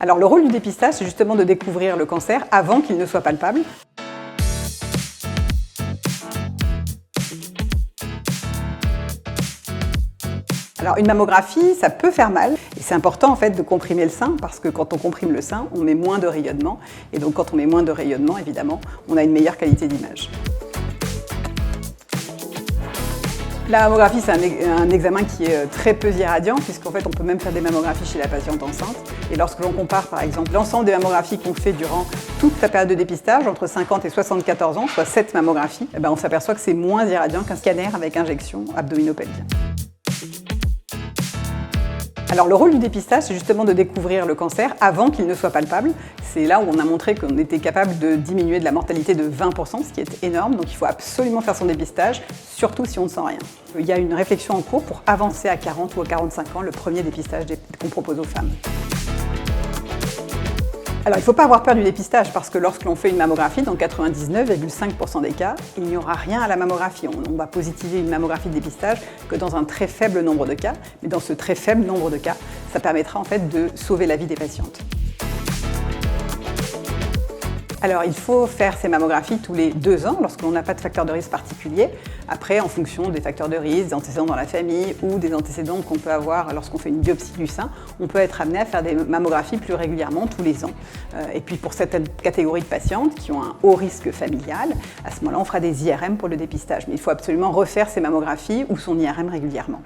Alors le rôle du dépistage, c'est justement de découvrir le cancer avant qu'il ne soit palpable. Alors une mammographie, ça peut faire mal et c'est important en fait de comprimer le sein parce que quand on comprime le sein, on met moins de rayonnement et donc quand on met moins de rayonnement, évidemment, on a une meilleure qualité d'image. La mammographie, c'est un examen qui est très peu irradiant puisqu'en fait on peut même faire des mammographies chez la patiente enceinte. Et lorsque l'on compare par exemple l'ensemble des mammographies qu'on fait durant toute la période de dépistage, entre 50 et 74 ans, soit 7 mammographies, on s'aperçoit que c'est moins irradiant qu'un scanner avec injection abdominopelvienne. Alors le rôle du dépistage, c'est justement de découvrir le cancer avant qu'il ne soit palpable. C'est là où on a montré qu'on était capable de diminuer de la mortalité de 20%, ce qui est énorme. Donc il faut absolument faire son dépistage, surtout si on ne sent rien. Il y a une réflexion en cours pour avancer à 40 ou à 45 ans le premier dépistage qu'on propose aux femmes. Alors il ne faut pas avoir peur du dépistage parce que lorsque l'on fait une mammographie, dans 99,5% des cas, il n'y aura rien à la mammographie. On va positiver une mammographie de dépistage que dans un très faible nombre de cas. Mais dans ce très faible nombre de cas, ça permettra en fait de sauver la vie des patientes. Alors il faut faire ces mammographies tous les 2 ans lorsque l'on n'a pas de facteur de risque particulier. Après, en fonction des facteurs de risque, des antécédents dans la famille ou des antécédents qu'on peut avoir lorsqu'on fait une biopsie du sein, on peut être amené à faire des mammographies plus régulièrement tous les ans. Et puis pour certaines catégories de patientes qui ont un haut risque familial, à ce moment-là on fera des IRM pour le dépistage. Mais il faut absolument refaire ces mammographies ou son IRM régulièrement.